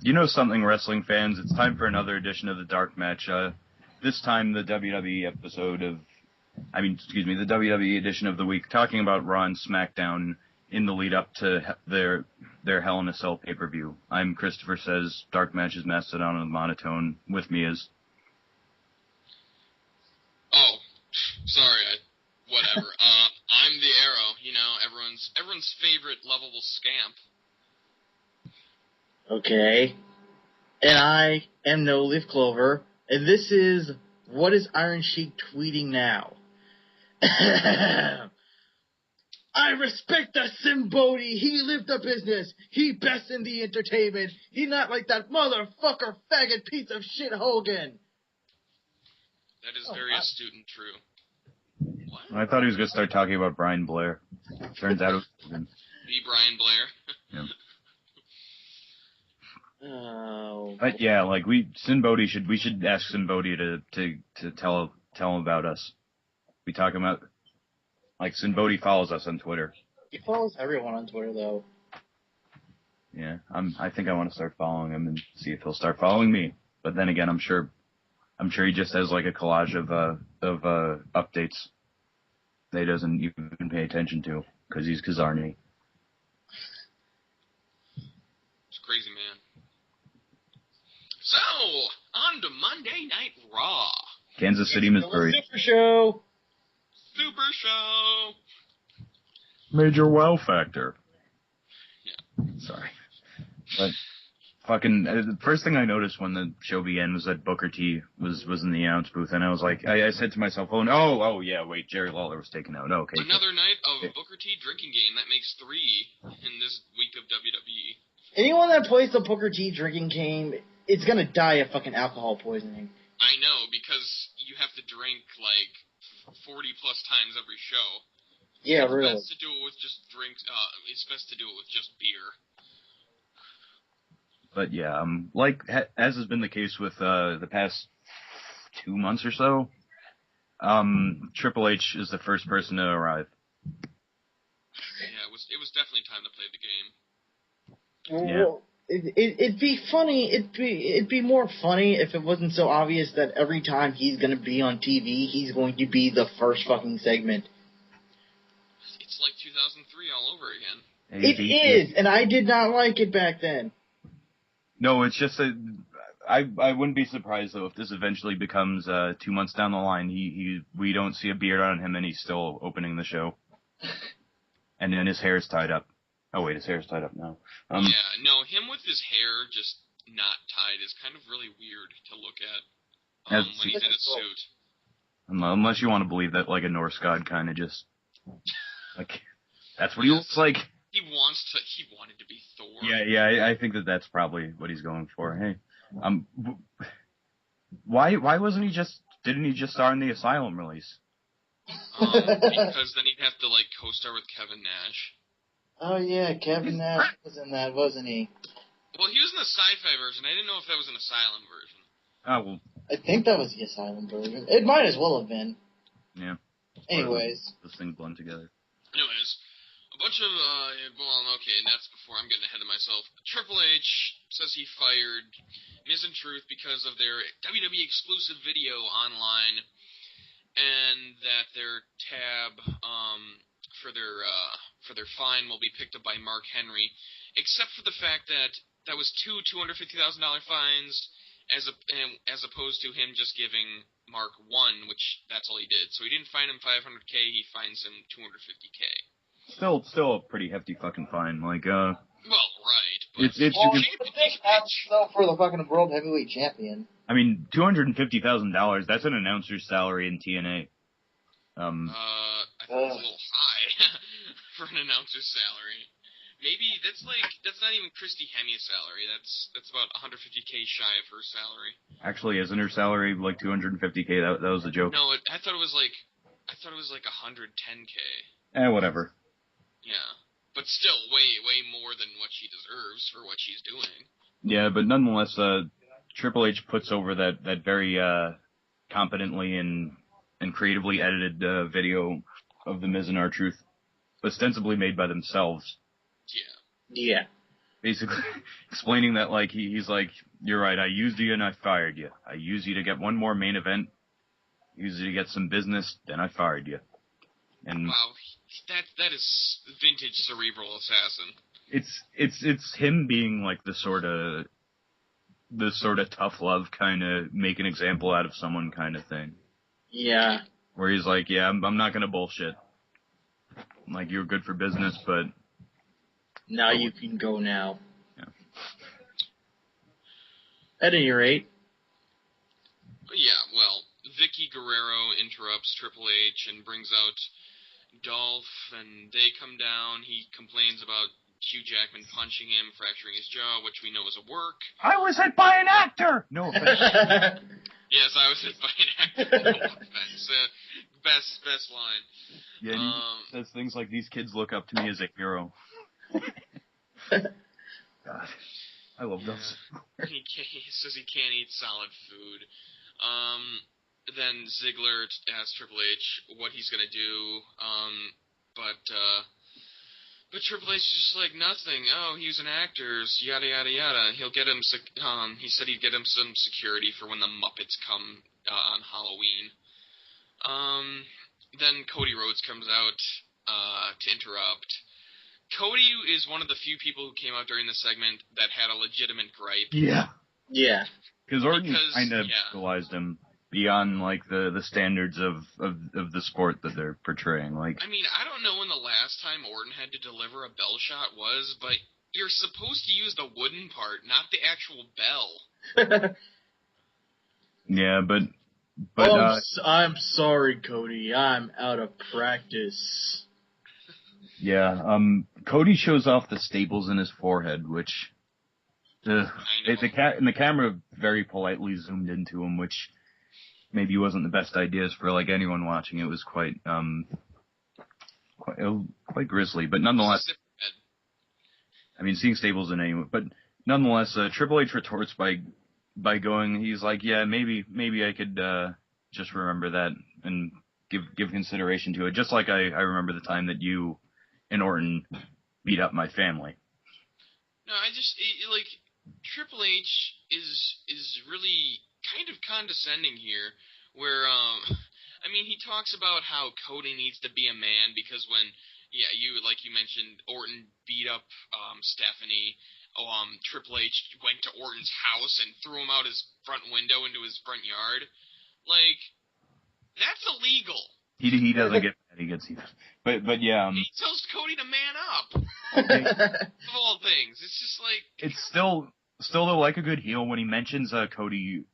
You know something, wrestling fans? It's time for another edition of the Dark Match. This time, the WWE the WWE edition of the week, talking about Raw and SmackDown in the lead up to their Hell in a Cell pay-per-view. I'm Christopher Says, Dark Match's Mastodon and Monotone. With me is... Oh, sorry, whatever. I'm the Arrow, everyone's favorite lovable scamp. Okay. And I am No Leaf Clover, and this is What is Iron Sheik tweeting now? I respect that Simbodi. He lived the business. He best in the entertainment. He not like that motherfucker faggot piece of shit Hogan. That is very astute and true. What? I thought he was going to start talking about Brian Blair. Turns out it was Hogan. The Brian Blair. Yeah. Oh. But yeah, we should ask Simbodi to tell him about us. We talk about, Simbodi follows us on Twitter. He follows everyone on Twitter, though. Yeah, I think I want to start following him and see if he'll start following me. But then again, I'm sure he just has a collage of updates that he doesn't even pay attention to because he's Kazarni. It's crazy, man. So, on to Monday Night Raw. Kansas City, Missouri. Super Show. Super Show. Major wow factor. Yeah. Sorry. But the first thing I noticed when the show began was that Booker T was in the announce booth, and I was like, I said to myself, oh yeah, wait, Jerry Lawler was taken out. Okay. Another night of Booker T drinking game. That makes 3 in this week of WWE. Anyone that plays the Booker T drinking game, it's gonna die of fucking alcohol poisoning. I know, because you have to drink 40 plus times every show. Yeah, really. It's best to do it with just drinks. It's best to do it with just beer. But yeah, as has been the case with the past 2 months or so, Triple H is the first person to arrive. Yeah, it was definitely time to play the game. Well, it'd be funny. It'd be more funny if it wasn't so obvious that every time he's gonna be on TV, he's going to be the first fucking segment. It's like 2003 all over again. It is, and I did not like it back then. No, it's just I wouldn't be surprised though if this eventually becomes 2 months down the line we don't see a beard on him and he's still opening the show, and then his hair's tied up. Oh wait, his hair's tied up now. Yeah, no, him with his hair just not tied is kind of really weird to look at when he's in a suit. Unless you want to believe that a Norse god kind of just that's what he looks like. He wanted to be Thor. Yeah, I think that's probably what he's going for. Hey, why didn't he just star in the Asylum release? Because then he'd have to co-star with Kevin Nash. Oh yeah, Kevin Nash was in that, wasn't he? Well, he was in the sci-fi version. I didn't know if that was an Asylum version. Oh well. I think that was the Asylum version. It might as well have been. Yeah. Anyways, those things blend together. Anyways, a bunch of okay, and that's before I'm getting ahead of myself. Triple H says he fired Miz and Truth because of their WWE exclusive video online, and that their tab for their fine will be picked up by Mark Henry, except for the fact that was two $250,000 fines, as opposed to him just giving Mark one, which that's all he did. So he didn't fine him $500K, he fines him $250K. Still a pretty hefty fucking fine. Well, right. But it's still for the fucking world heavyweight champion. I mean, $250,000. That's an announcer's salary in TNA. I think it's a little high for an announcer's salary. Maybe that's not even Christy Hemia's salary. That's about $150K shy of her salary. Actually, isn't her salary $250K? That was a joke. No, I thought it was $110K. Whatever. Yeah, but still, way more than what she deserves for what she's doing. Yeah, but nonetheless, Triple H puts over that very competently and creatively edited video of The Miz and R-Truth, ostensibly made by themselves. Yeah. basically explaining that, like, he's like, you're right, I used you and I fired you. I used you to get one more main event, used you to get some business, then I fired you. And wow, that is vintage cerebral assassin. It's him being like the sort of tough love kind of make an example out of someone kind of thing. Yeah. Where he's like, yeah, I'm not gonna bullshit. Like, you're good for business, but now you can go now. Yeah. At any rate. Yeah, well, Vicky Guerrero interrupts Triple H and brings out Dolph, and they come down. He complains about Hugh Jackman punching him, fracturing his jaw, which we know is a work. I was hit by an actor! No offense. Yes, I was hit by an actor. No offense. Best line. Yeah, he says things like, these kids look up to me as a hero. God, I love those. He says he can't eat solid food. Then Ziggler asks Triple H what he's gonna do, but Triple H is just like, nothing. Oh, he was an actor, yada yada yada. He'll get him. He said he'd get him some security for when the Muppets come on Halloween. Then Cody Rhodes comes out to interrupt. Cody is one of the few people who came out during the segment that had a legitimate gripe. Yeah. Yeah. Because Orton kind of utilized him beyond, like, the standards of the sport that they're portraying. Like, I mean, I don't know when the last time Orton had to deliver a bell shot was, but you're supposed to use the wooden part, not the actual bell. Yeah, but I'm sorry, Cody. I'm out of practice. Yeah, Cody shows off the staples in his forehead, which the camera very politely zoomed into him, which maybe wasn't the best ideas for, like, anyone watching. It was quite grisly, but nonetheless, I mean, seeing staples in anyone, but nonetheless, Triple H retorts by going, he's like, yeah, maybe I could just remember that and give consideration to it, just like I remember the time that you and Orton beat up my family. No, like, Triple H is really kind of condescending here, where, I mean, he talks about how Cody needs to be a man because when, you mentioned, Orton beat up Stephanie, Triple H went to Orton's house and threw him out his front window into his front yard. Like, that's illegal. He doesn't get that. He gets but yeah. He tells Cody to man up. Of all things, it's just like, it's still like a good heel when he mentions Cody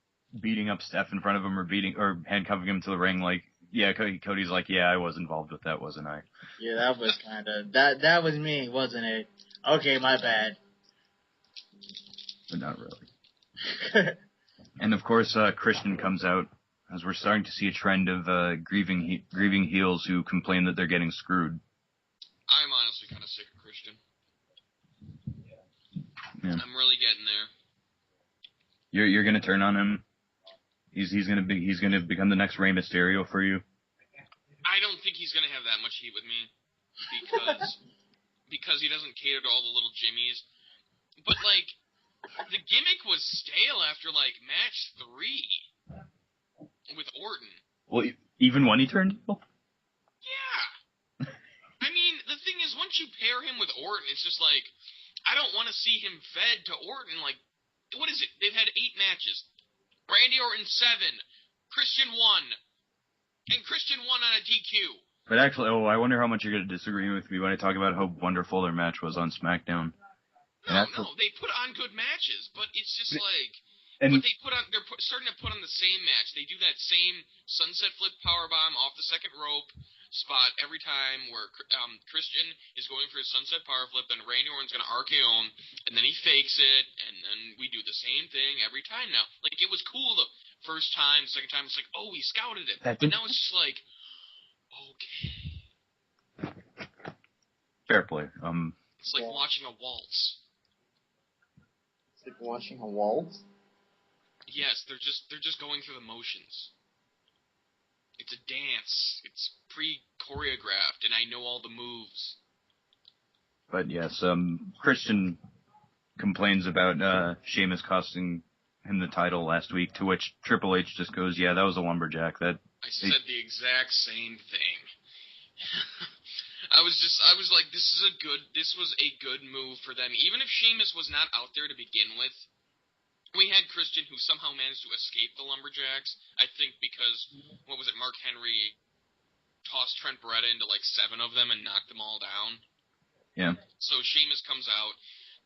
beating up Steph in front of him or handcuffing him to the ring. Like, yeah, Cody's like, yeah, I was involved with that, wasn't I? Yeah, that was kind of that was me, wasn't it? Okay, my bad. But not really. And of course, Christian comes out, as we're starting to see a trend of grieving heels who complain that they're getting screwed. I'm honestly kind of sick of Christian. Yeah. I'm really getting there. You're gonna turn on him. He's gonna become the next Rey Mysterio for you. I don't think he's gonna have that much heat with me because he doesn't cater to all the little jimmies. But, like, the gimmick was stale after, like, match 3 with Orton. Well, even when he turned heel? Yeah. I mean, the thing is, once you pair him with Orton, it's just like, I don't want to see him fed to Orton. Like, what is it? They've had 8 matches. Randy Orton 7, Christian 1, and Christian 1 on a DQ. But actually, I wonder how much you're going to disagree with me when I talk about how wonderful their match was on SmackDown. No, they put on good matches, but it's just like, they're starting to put on the same match. They do that same sunset flip powerbomb off the second rope spot every time where Christian is going for his sunset power flip, and Randy Orton's going to RKO him, and then he fakes it, and then we do the same thing every time now. Like, it was cool the first time, second time, it's like, oh, he scouted it. But now it's just like, okay. Fair play. It's like watching a waltz. It's like watching a waltz? Yes, they're just going through the motions. It's a dance. It's pre-choreographed, and I know all the moves. But yes, Christian complains about Sheamus costing him the title last week, to which Triple H just goes, "Yeah, that was a lumberjack." I said the exact same thing. I was like, this was a good move for them. Even if Sheamus was not out there to begin with, we had Christian, who somehow managed to escape the lumberjacks. I think because, Mark Henry tossed Trent Beretta into like 7 of them and knocked them all down. Yeah. So Sheamus comes out,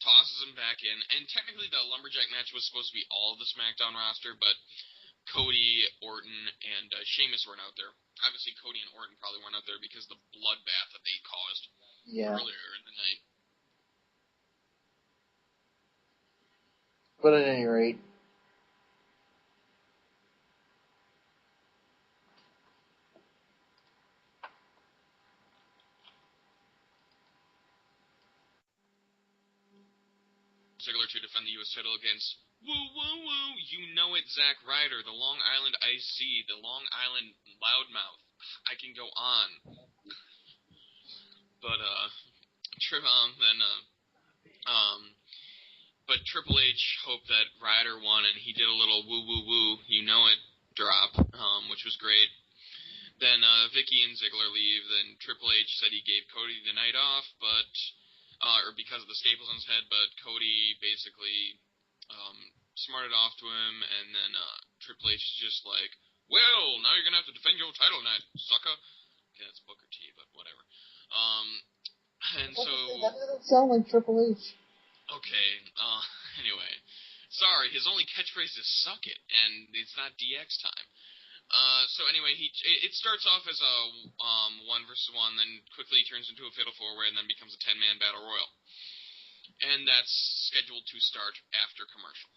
tosses him back in, and technically the lumberjack match was supposed to be all of the SmackDown roster, but Cody, Orton, and Sheamus weren't out there. Obviously, Cody and Orton probably weren't out there because of the bloodbath that they caused earlier in the night. But at any rate, Ziggler to defend the U.S. title against you know it, Zack Ryder, the Long Island IC, the Long Island Loudmouth. I can go on. But, but Triple H hoped that Ryder won, and he did a little woo, you know it drop, which was great. Then, Vicky and Ziggler leave, then Triple H said he gave Cody the night off, but, or because of the staples on his head, but Cody basically, smarted off to him, and then, Triple H is just like, well, now you're gonna have to defend your title tonight, sucker. Okay, that's Booker T, but whatever. And so... That doesn't sound like Triple H. Okay, anyway. Sorry, his only catchphrase is suck it, and it's not DX time. So anyway, it starts off as a 1 versus 1, then quickly turns into a fatal 4-way, and then becomes a 10-man battle royal. And that's scheduled to start after commercial.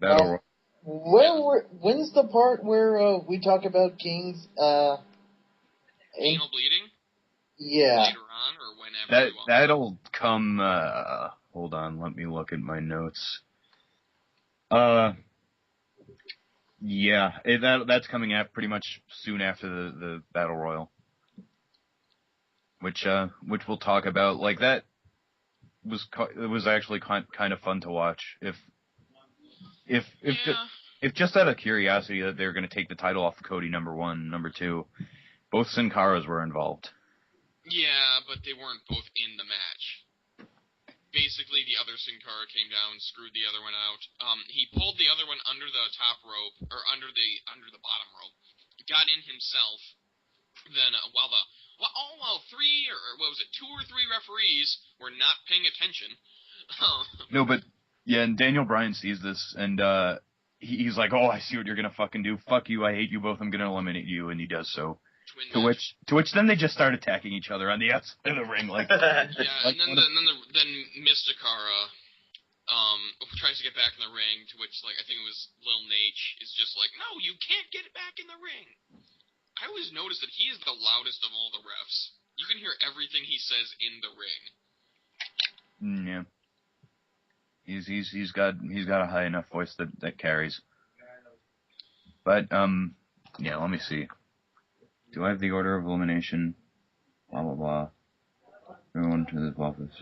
Battle Royal. When's the part where we talk about King's anal bleeding? Yeah. Later on, or whenever you want. That'll come. Hold on, let me look at my notes. Yeah, that's coming out pretty much soon after the Battle Royal, which we'll talk about. Like that was actually kind of fun to watch. If just out of curiosity that they're going to take the title off of Cody, number 1, number 2, both Sin Caras were involved. Yeah, but they weren't both in the match. Basically, the other Sin Cara came down, screwed the other one out. He pulled the other one under the top rope, or under the bottom rope, got in himself. Then, while 2 or 3 referees were not paying attention. No, but yeah, and Daniel Bryan sees this, and he's like, "Oh, I see what you're gonna fucking do. Fuck you, I hate you both. I'm gonna eliminate you," and he does so. To which then they just start attacking each other on the outside of the ring, like. Yeah, like, and then Mystica tries to get back in the ring, to which, like, I think it was Lil Nate is just like, "No, you can't get back in the ring." I always notice that he is the loudest of all the refs. You can hear everything he says in the ring. Yeah. He's got a high enough voice that carries. But yeah, let me see. Do I have the order of elimination? Blah blah blah. Everyone to the office.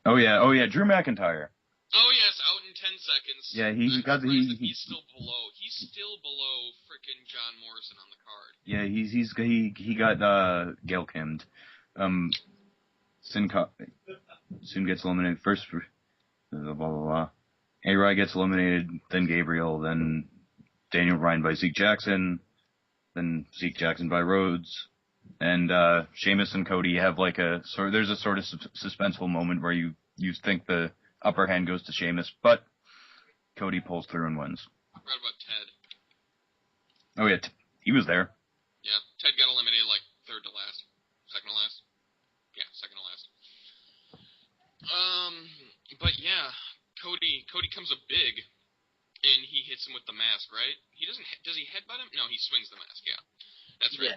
Oh yeah, Drew McIntyre. Oh yes, out in 10 seconds. Yeah, he's still below. He's still below frickin' John Morrison on the card. Yeah, he got Gail Kimmed. Sin gets eliminated first. Blah blah blah. A-Rod gets eliminated, then Gabriel, then Daniel Bryan by Zeke Jackson, then Zeke Jackson by Rhodes, and Sheamus and Cody have like there's a sort of suspenseful moment where you think the upper hand goes to Sheamus, but Cody pulls through and wins. I forgot about Ted. Oh yeah, he was there. Yeah, Ted got eliminated like second to last. Yeah, second to last. But yeah, Cody comes up big, and he hits him with the mask, right? Does he headbutt him? No, he swings the mask, yeah. That's right. Yeah.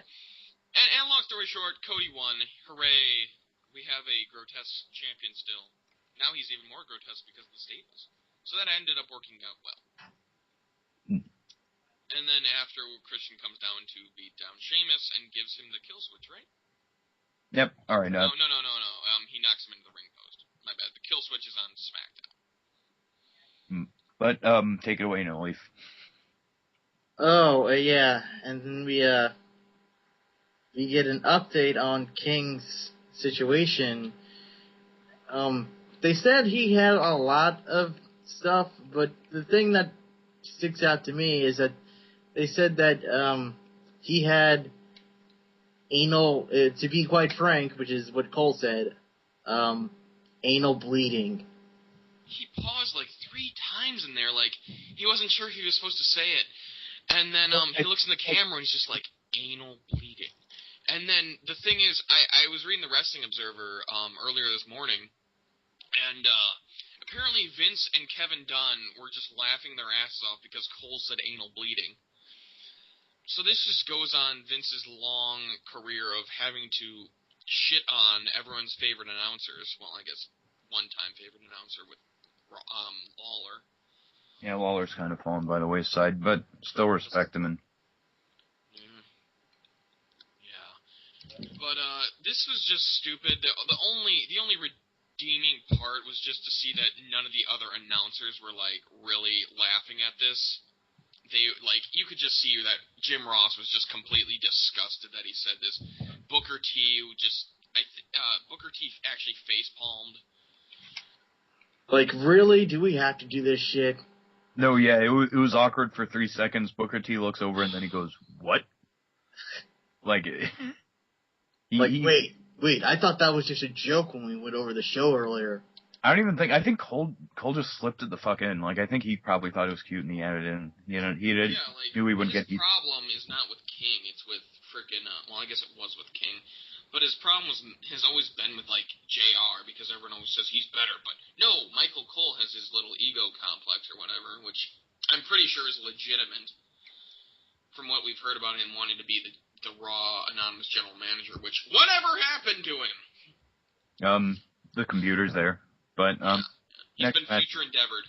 And long story short, Cody won. Hooray. We have a grotesque champion still. Now he's even more grotesque because of the staples. So that ended up working out well. And then after, Christian comes down to beat down Sheamus and gives him the kill switch, right? Yep. All right. No. He knocks him into the ring post. My bad. The kill switch is on SmackDown. But take it away, No Leaf. Oh, yeah. And then we get an update on King's situation. They said he had a lot of stuff, but the thing that sticks out to me is that they said that he had anal, to be quite frank, which is what Cole said, anal bleeding. He paused like 3 times in there, like he wasn't sure if he was supposed to say it. And then he looks in the camera and he's just like, anal bleeding. And then the thing is, I was reading the Wrestling Observer earlier this morning, and apparently Vince and Kevin Dunn were just laughing their asses off because Cole said anal bleeding. So this just goes on Vince's long career of having to shit on everyone's favorite announcers. Well, I guess one-time favorite announcer with Lawler. Yeah, Lawler's kind of fallen by the wayside, but still respect him. And But this was just stupid. The only redeeming part was just to see that none of the other announcers were like really laughing at this. They you could just see that Jim Ross was just completely disgusted that he said this. Booker T actually face palmed. Like, really? Do we have to do this shit? no, yeah, it was awkward for 3 seconds. Booker T looks over and then he goes, "What?" Like, wait, I thought that was just a joke when we went over the show earlier. I think Cole just slipped it the fuck in. Like, I think he probably thought it was cute and he added it in. You know, he knew he wouldn't get. His problem is not with King; it's with freaking. Well, I guess it was with King, but his problem has always been with like JR because everyone always says he's better. But no, Michael Cole has his little ego complex or whatever, which I'm pretty sure is legitimate. From what we've heard about him wanting to be the Raw anonymous general manager, which whatever happened to him? The computer's there. But he's been future endeavored.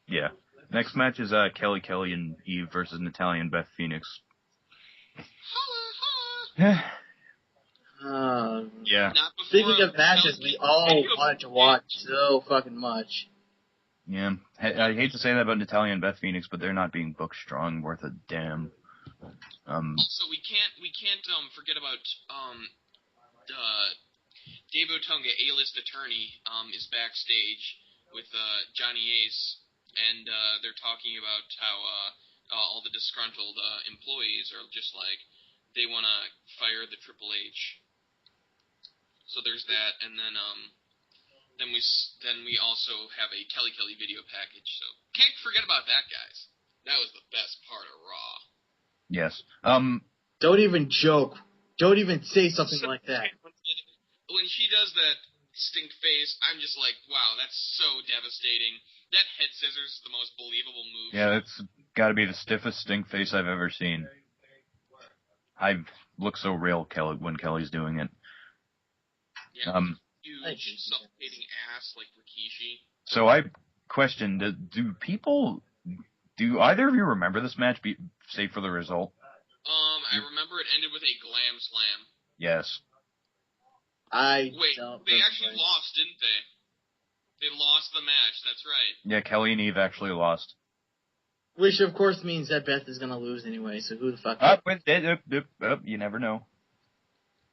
Yeah. Next match is Kelly and Eve versus Natalya and Beth Phoenix. Yeah. Speaking of matches, we all wanted to watch so fucking much. Yeah. I hate to say that about Natalya and Beth Phoenix, but they're not being booked strong worth a damn. Also, we can't forget about Dave Otunga, A-list attorney, is backstage with Johnny Ace, and they're talking about how all the disgruntled employees are just like they want to fire the Triple H. So there's that, and then we also have a Kelly video package. So can't forget about that, guys. That was the best part of Raw. Yes. Don't even joke. Don't even say something like that. When she does that stink face, I'm just like, wow, that's so devastating. That head scissors is the most believable move. Yeah, it's got to be the stiffest stink face I've ever seen. I look so real when Kelly's doing it. Yeah, huge, suffocating ass like Rikishi. So I questioned, do either of you remember this match, save for the result? I remember it ended with a glam slam. Yes. They actually lost, didn't they? They lost the match, that's right. Yeah, Kelly and Eve actually lost. Which, of course, means that Beth is going to lose anyway, so who the fuck... You never know.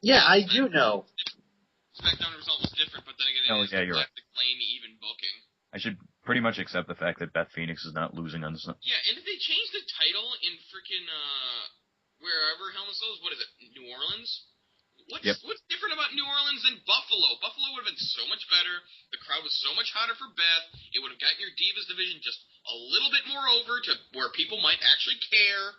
Yeah, I do know. SmackDown result was different, but then again, it is classic lame even booking. I should pretty much accept the fact that Beth Phoenix is not losing on this. Yeah, and if they change the title in freaking, wherever Hell in a Cell is, what is it, New Orleans? What's different about New Orleans than Buffalo? Buffalo would have been so much better. The crowd was so much hotter for Beth. It would have gotten your Divas division just a little bit more over to where people might actually care.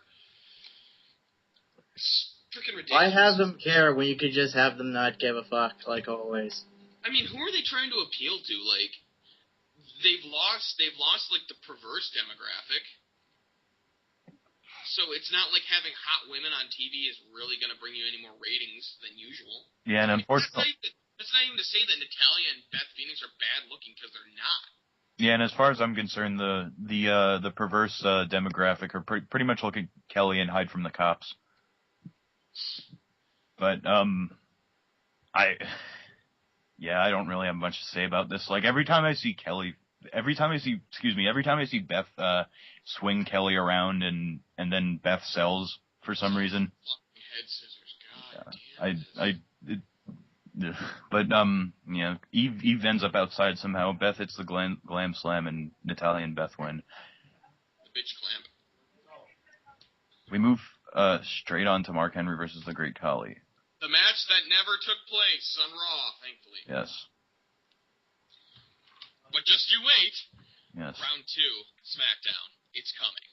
It's freaking ridiculous. Why have them care when you could just have them not give a fuck, like always? I mean, who are they trying to appeal to? Like, they've lost like the perverse demographic. So it's not like having hot women on TV is really going to bring you any more ratings than usual. Yeah, and unfortunately... That's not even to say that Natalya and Beth Phoenix are bad looking, because they're not. Yeah, and as far as I'm concerned, the perverse demographic are pretty much look at Kelly and hide from the cops. But I don't really have much to say about this. Like, every time I see Beth swing Kelly around and then Beth sells for some reason. Head scissors, god damn. But Eve ends up outside somehow. Beth hits the glam slam, and Natalya and Beth win. The bitch clamp. We move straight on to Mark Henry versus the Great Khali. The match that never took place on Raw, thankfully. Yes. But just you wait. Yes. Round 2, SmackDown. It's coming.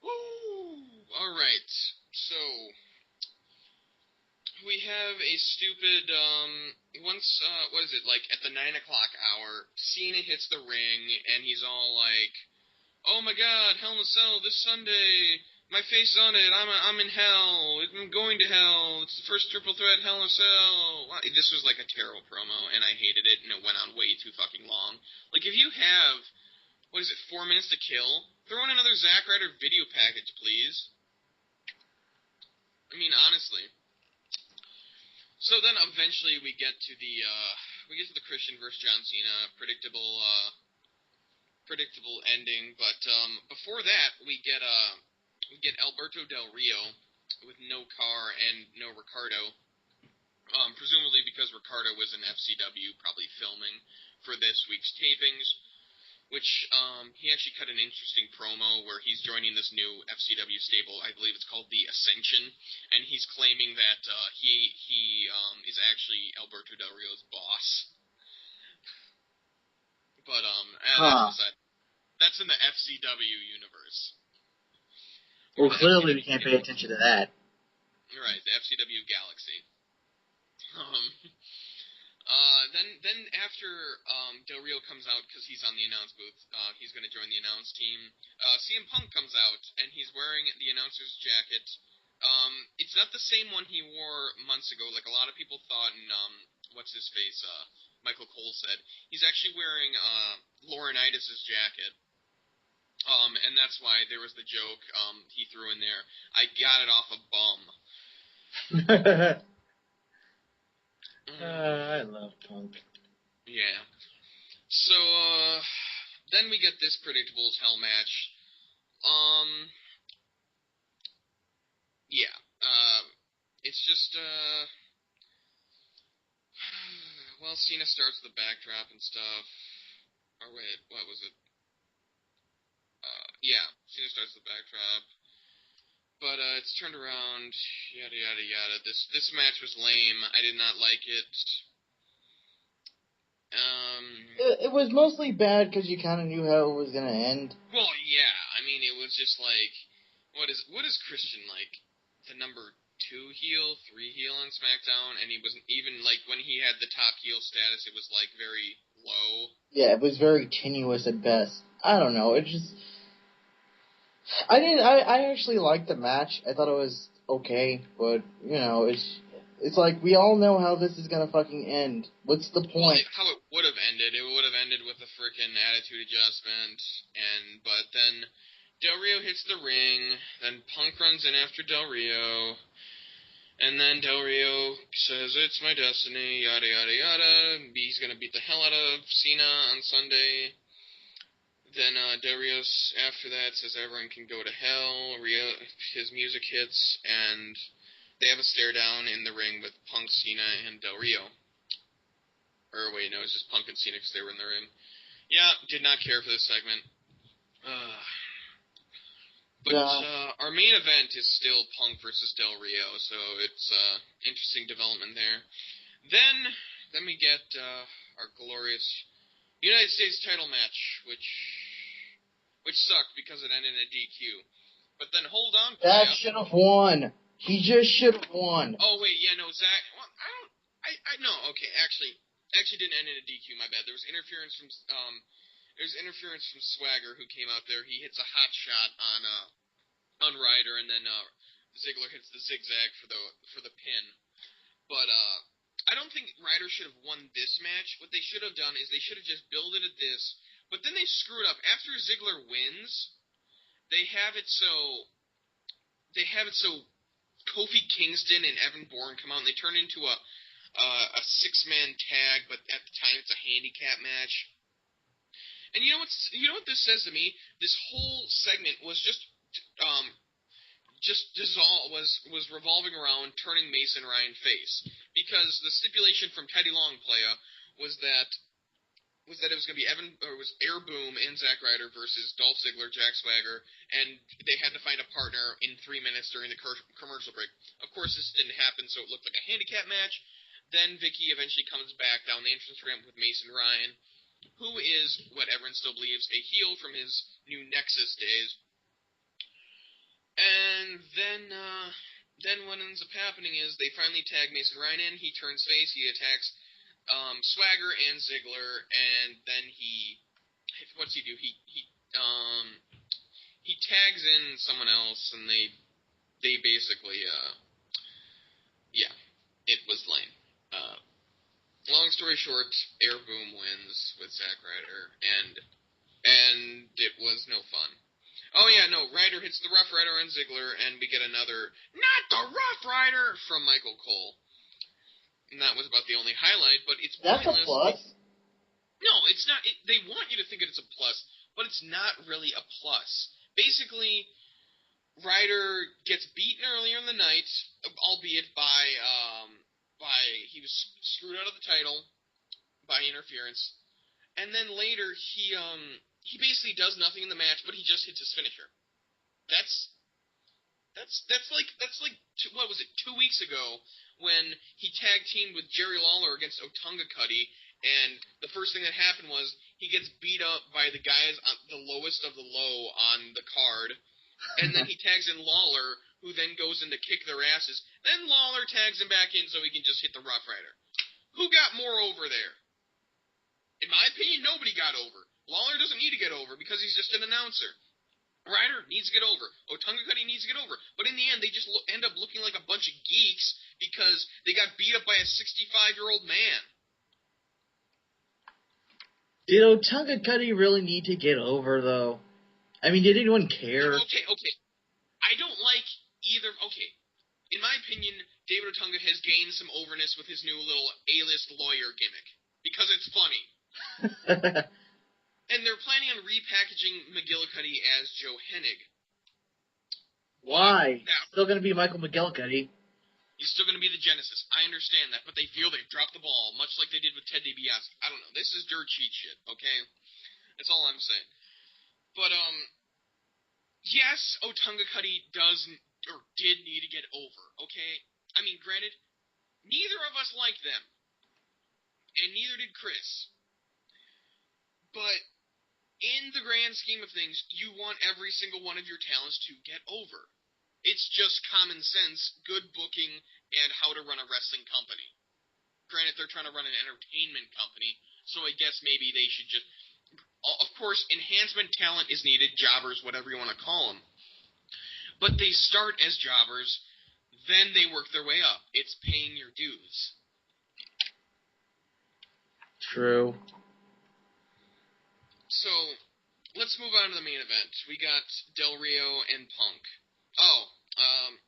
Woo! Alright. So, we have a stupid, what is it, like, at the 9 o'clock hour, Cena hits the ring, and he's all like, oh my god, Hell in a Cell this Sunday, my face on it, I'm in hell, I'm going to hell, it's the first triple threat Hell in a Cell. This was like a terrible promo, and I hated it, and it went on way too fucking long. Like, if you have, 4 minutes to kill? Throw in another Zack Ryder video package, please. I mean, honestly. So then eventually we get to the Christian versus John Cena, predictable ending, but before that we get Alberto Del Rio with no car and no Ricardo, presumably because Ricardo was in FCW probably filming for this week's tapings, which he actually cut an interesting promo where he's joining this new FCW stable. I believe it's called the Ascension, and he's claiming that he is actually Alberto Del Rio's boss. But that's in the FCW universe. Well, clearly we can't pay attention to that. Right, the FCW Galaxy. Then after Del Rio comes out, because he's on the announce booth, he's going to join the announce team. CM Punk comes out, and he's wearing the announcer's jacket. It's not the same one he wore months ago, like a lot of people thought, and what's-his-face, Michael Cole said. He's actually wearing Laurinaitis' jacket. And that's why there was the joke he threw in there. I got it off a bum. I love Punk. Yeah. So, then we get this predictable as hell match. Yeah. It's just, well, Cena starts the backdrop and stuff. Or wait, what was it? Yeah, Cena starts the backdrop. But, it's turned around, yada yada yada. This match was lame. I did not like it. It was mostly bad because you kind of knew how it was going to end. Well, yeah. I mean, it was just like, what is Christian like? The number 2 heel, 3 heel on SmackDown, and he wasn't even like when he had the top heel status. It was like very low. Yeah, it was very tenuous at best. I don't know. It just. I actually liked the match. I thought it was okay, but it's like we all know how this is gonna fucking end. What's the point? Well, how it would have ended. It would have ended with a frickin' attitude adjustment, but then Del Rio hits the ring, then Punk runs in after Del Rio, and then Del Rio says, it's my destiny, yada yada yada. He's gonna beat the hell out of Cena on Sunday. Then Del Rio, after that, says everyone can go to hell. His music hits, and they have a stare down in the ring with Punk, Cena, and Del Rio. Or wait, no, it's just Punk and Cena because they were in the ring. Yeah, did not care for this segment. But our main event is still Punk versus Del Rio, so it's interesting development there. Then we get our glorious United States title match, which sucked because it ended in a DQ. But then hold on, Zach should have won. He just should have won. Oh wait, yeah, no, Zach. Well, no, okay, actually didn't end in a DQ. My bad. There was interference from Swagger, who came out there. He hits a hot shot on Ryder, and then Ziggler hits the zigzag for the pin. But I don't think Ryder should have won this match. What they should have done is they should have just built it at this, but then they screwed up. After Ziggler wins, they have it so they have it so Kofi Kingston and Evan Bourne come out and they turn into a 6-man tag, but at the time it's a handicap match. And you know what this says to me? This whole segment was just revolving around turning Mason Ryan face, because the stipulation from Teddy Longplaya was that it was going to be Air Boom and Zack Ryder versus Dolph Ziggler, Jack Swagger, and they had to find a partner in 3 minutes during the commercial break. Of course, this didn't happen, so it looked like a handicap match. Then Vicky eventually comes back down the entrance ramp with Mason Ryan, who is what everyone still believes a heel from his new Nexus days. And then what ends up happening is they finally tag Mason Ryan in. He turns face. He attacks Swagger and Ziggler, and then what's he do? He tags in someone else, and they basically it was lame. Long story short, Air Boom wins with Zack Ryder, and it was no fun. Oh yeah, no, Ryder hits the Rough Rider on Ziggler, and we get another "Not the Rough Rider" from Michael Cole. And that was about the only highlight, but it's pointless. That's a plus. No, it's not. They want you to think it's a plus, but it's not really a plus. Basically, Ryder gets beaten earlier in the night, albeit by he was screwed out of the title by interference, and then later he basically does nothing in the match, but he just hits his finisher. That's like what was it, 2 weeks ago when he tag teamed with Jerry Lawler against Otunga Cuddy, and the first thing that happened was he gets beat up by the guys on the lowest of the low on the card, and then he tags in Lawler, who then goes in to kick their asses. Then Lawler tags him back in so he can just hit the Rough Rider. Who got more over there? In my opinion, nobody got over. Lawler doesn't need to get over because he's just an announcer. Ryder needs to get over. Otunga Cuddy needs to get over. But in the end, they just end up looking like a bunch of geeks because they got beat up by a 65-year-old man. Did Otunga Cuddy really need to get over, though? I mean, did anyone care? Okay. I don't like either. Okay. In my opinion, David Otunga has gained some overness with his new little A-list lawyer gimmick. Because it's funny. And they're planning on repackaging McGillicuddy as Joe Hennig. Why? Still going to be Michael McGillicuddy. He's still going to be the Genesis. I understand that, but they feel they've dropped the ball, much like they did with Ted DiBiase. I don't know. This is dirt sheet shit, okay? That's all I'm saying. But, yes, Otunga Cuddy did need to get over, okay? I mean, granted, neither of us like them. And neither did Chris. But in the grand scheme of things, you want every single one of your talents to get over. It's just common sense, good booking, and how to run a wrestling company. Granted, they're trying to run an entertainment company, so I guess maybe they should just... Of course, enhancement talent is needed, jobbers, whatever you want to call them. But they start as jobbers, then they work their way up. It's paying your dues. True. So, let's move on to the main event. We got Del Rio and Punk. Oh,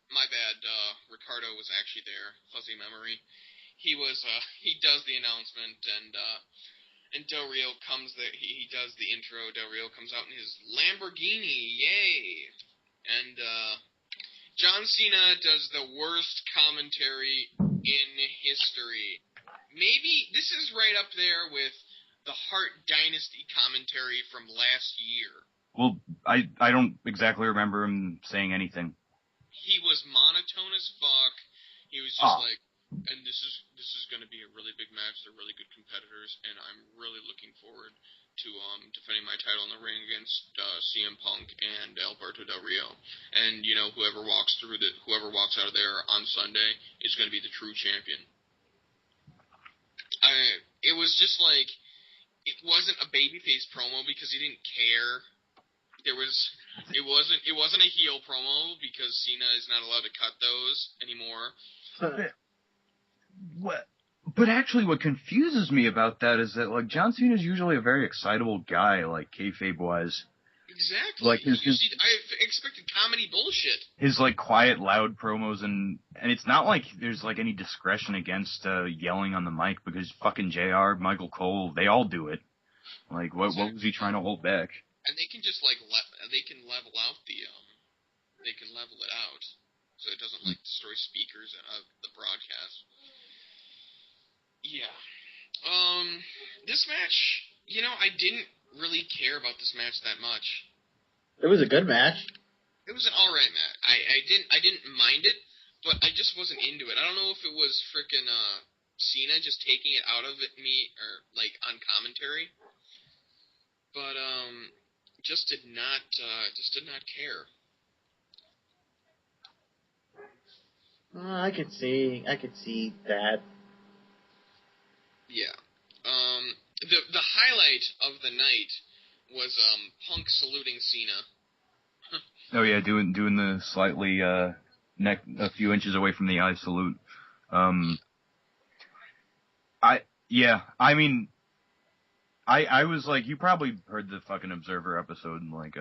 my bad. Ricardo was actually there. Fuzzy memory. He does the announcement, and Del Rio comes there. He does the intro. Del Rio comes out in his Lamborghini. Yay! And, John Cena does the worst commentary in history. Maybe this is right up there with the Hart Dynasty commentary from last year. Well, I don't exactly remember him saying anything. He was monotone as fuck. He was just like, and this is going to be a really big match. They're really good competitors, and I'm really looking forward to defending my title in the ring against CM Punk and Alberto Del Rio. And you know, whoever walks out of there on Sunday is going to be the true champion. It was just like, it wasn't a babyface promo because he didn't care. It wasn't a heel promo because Cena is not allowed to cut those anymore. But actually, what confuses me about that is that, like, John Cena is usually a very excitable guy, like, kayfabe-wise. Exactly. Like I expected comedy bullshit. His like quiet, loud promos, and it's not like there's like any discretion against yelling on the mic, because fucking JR, Michael Cole, they all do it. Like what was he trying to hold back? And they can just like they can level out they can level it out so it doesn't like destroy speakers of the broadcast. Yeah. This match, I didn't really care about this match that much. It was a good match. It was an alright match. I didn't mind it, but I just wasn't into it. I don't know if it was frickin' Cena just taking it out of me, or like on commentary. But just did not care. I could see that. Yeah. The highlight of the night was Punk saluting Cena. Oh yeah, doing the slightly neck a few inches away from the eye salute. I was like, you probably heard the fucking Observer episode, and like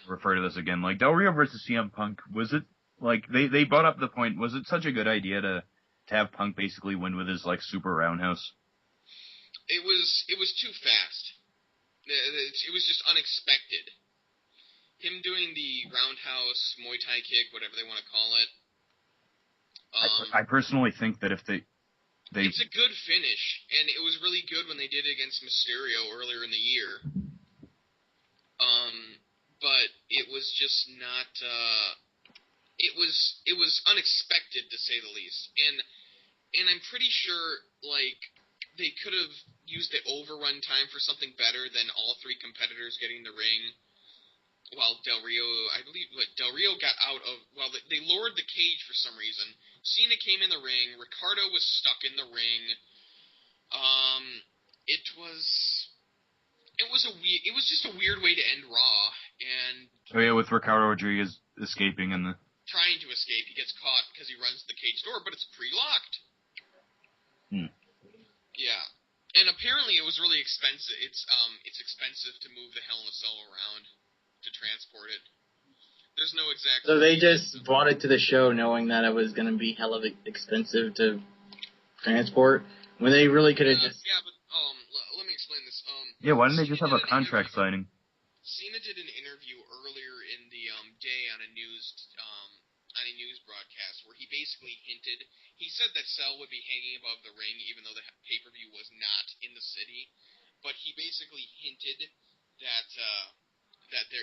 refer to this again. Like Del Rio versus CM Punk, was it like they brought up the point? Was it such a good idea to have Punk basically win with his like super roundhouse? It was too fast. It was just unexpected. Him doing the roundhouse, Muay Thai kick, whatever they want to call it. I personally think that if they it's a good finish, and it was really good when they did it against Mysterio earlier in the year. But it was just not. It was unexpected, to say the least, and I'm pretty sure like they could have used the overrun time for something better than all three competitors getting the ring. While Del Rio, I believe, Del Rio got out of. Well, they lowered the cage for some reason. Cena came in the ring. Ricardo was stuck in the ring. It was just a weird way to end Raw. And oh yeah, with Ricardo Rodriguez escaping and trying to escape, he gets caught because he runs the cage door, but it's pre-locked. Yeah, and apparently it was really expensive. It's expensive to move the Hell in a Cell around to transport it. There's no exact. So they just brought it to the show knowing that it was going to be hella expensive to transport, when they really could have just. Yeah, but let me explain this. Yeah, why didn't they just have a contract signing? Cena did an interview earlier in the day on a news broadcast where he basically hinted. He said that Cell would be hanging above the ring, even though the pay-per-view was not in the city. But he basically hinted that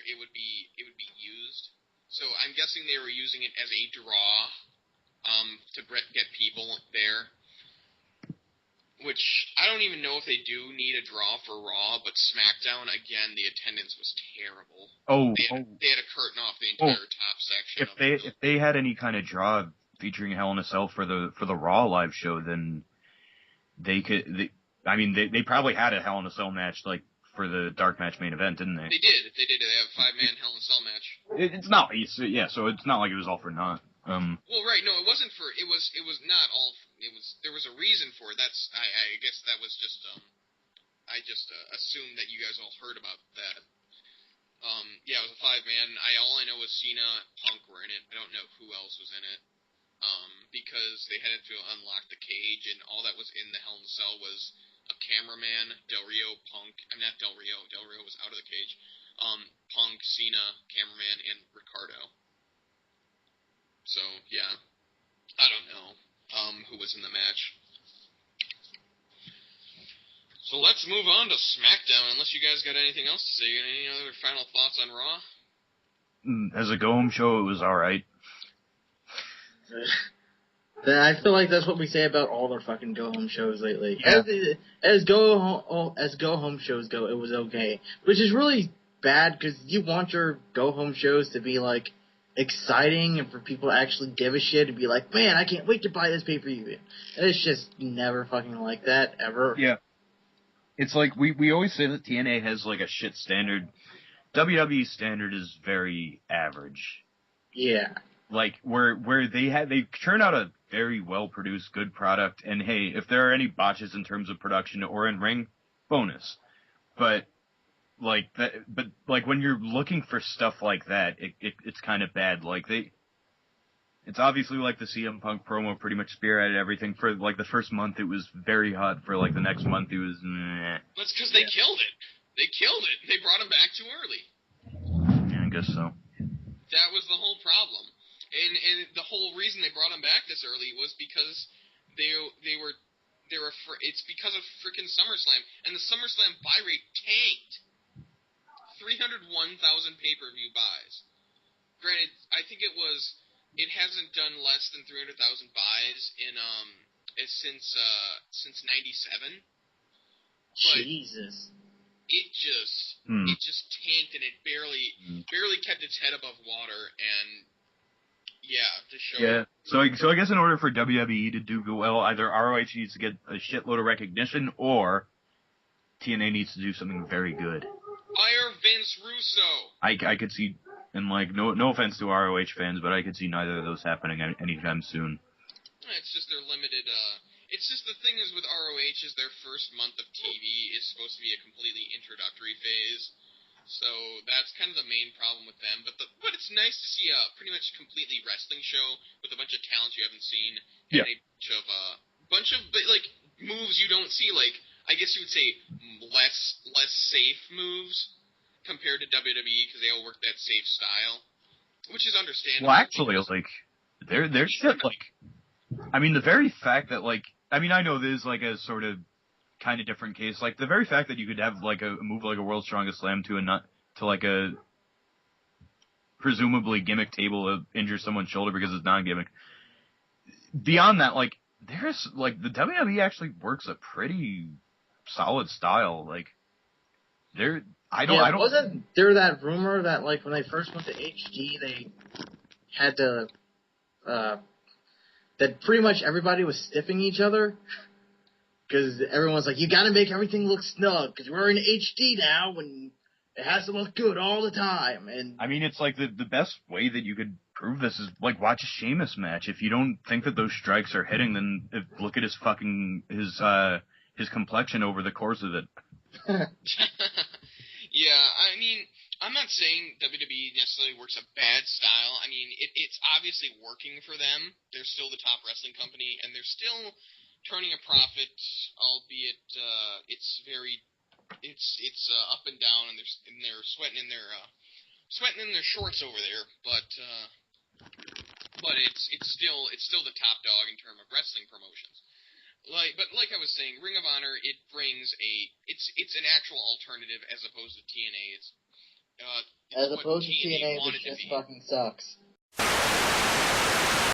it would be used. So I'm guessing they were using it as a draw to get people there. Which, I don't even know if they do need a draw for Raw, but SmackDown, again, the attendance was terrible. They had to curtain off the entire top section. If they had any kind of draw featuring Hell in a Cell for the Raw live show, then they probably had a Hell in a Cell match, like, for the Dark Match main event, didn't they? They did. They have a 5-man Hell in a Cell match. It's not, so it's not like it was all for naught. Well, right, no, it wasn't for, it was not all, there was a reason for it. I guess that was just, I just assumed that you guys all heard about that. Yeah, it was a 5-man. All I know was Cena, Punk were in it. I don't know who else was in it. Because they had to unlock the cage, and all that was in the Hell in a Cell was a cameraman, Del Rio, Punk, not Del Rio was out of the cage. Punk, Cena, cameraman, and Ricardo. So, yeah. I don't know who was in the match. So let's move on to SmackDown, unless you guys got anything else to say. Any other final thoughts on Raw? As a go-home show, it was alright. I feel like that's what we say about all their fucking go-home shows lately. Yeah. As go-home shows go, it was okay. Which is really bad, because you want your go-home shows to be, like, exciting and for people to actually give a shit and be like, man, I can't wait to buy this pay-per-view. And it's just never fucking like that, ever. Yeah. It's like, we always say that TNA has, like, a shit standard. WWE's standard is very average. Yeah. Like, where they churn out a very well-produced, good product, and hey, if there are any botches in terms of production or in ring, bonus. But, like that, but like when you're looking for stuff like that, it's kind of bad. Like it's obviously like the CM Punk promo pretty much spearheaded everything. For like the first month, it was very hot. For like the next month, it was. That's because they killed it. They killed it. They brought him back too early. Yeah, I guess so. That was the whole problem, and the whole reason they brought him back this early was because it's because of freaking SummerSlam, and the SummerSlam buy rate tanked. 301,000 pay-per-view buys. Granted, I think it hasn't done less than 300,000 buys since '97. Jesus. It just tanked, and it barely kept its head above water, and the show. Yeah. So I guess in order for WWE to do well, either ROH needs to get a shitload of recognition, or TNA needs to do something very good. Fire Vince Russo. I could see, and like no offense to ROH fans, but I could see neither of those happening anytime soon. It's just their limited. It's just the thing is with ROH is their first month of TV is supposed to be a completely introductory phase, so that's kind of the main problem with them. But it's nice to see a pretty much completely wrestling show with a bunch of talents you haven't seen, and a bunch of like moves you don't see. Like I guess you would say less safe moves compared to WWE because they all work that safe style, which is understandable. Well, actually, like they're shit. Like, I mean, the very fact that like. I mean, I know this is like a sort of kind of different case. Like the very fact that you could have like a move like a World's Strongest Slam to like a presumably gimmick table to injure someone's shoulder because it's non-gimmick. Beyond that, like there's like the WWE actually works a pretty solid style. Like wasn't there that rumor that like when they first went to HD they had to that pretty much everybody was stiffing each other? Because everyone's like, you gotta make everything look snug, because we're in HD now, and it has to look good all the time. And I mean, it's like the best way that you could prove this is, like, watch a Sheamus match. If you don't think that those strikes are hitting, then look at his complexion over the course of it. Yeah, I mean, I'm not saying WWE necessarily works a bad style. I mean, it's obviously working for them. They're still the top wrestling company, and they're still turning a profit, albeit it's up and down, and they're sweating in their shorts over there. But it's still the top dog in terms of wrestling promotions. But like I was saying, Ring of Honor, it's an actual alternative as opposed to TNA. It's as opposed to TNA, which just fucking sucks.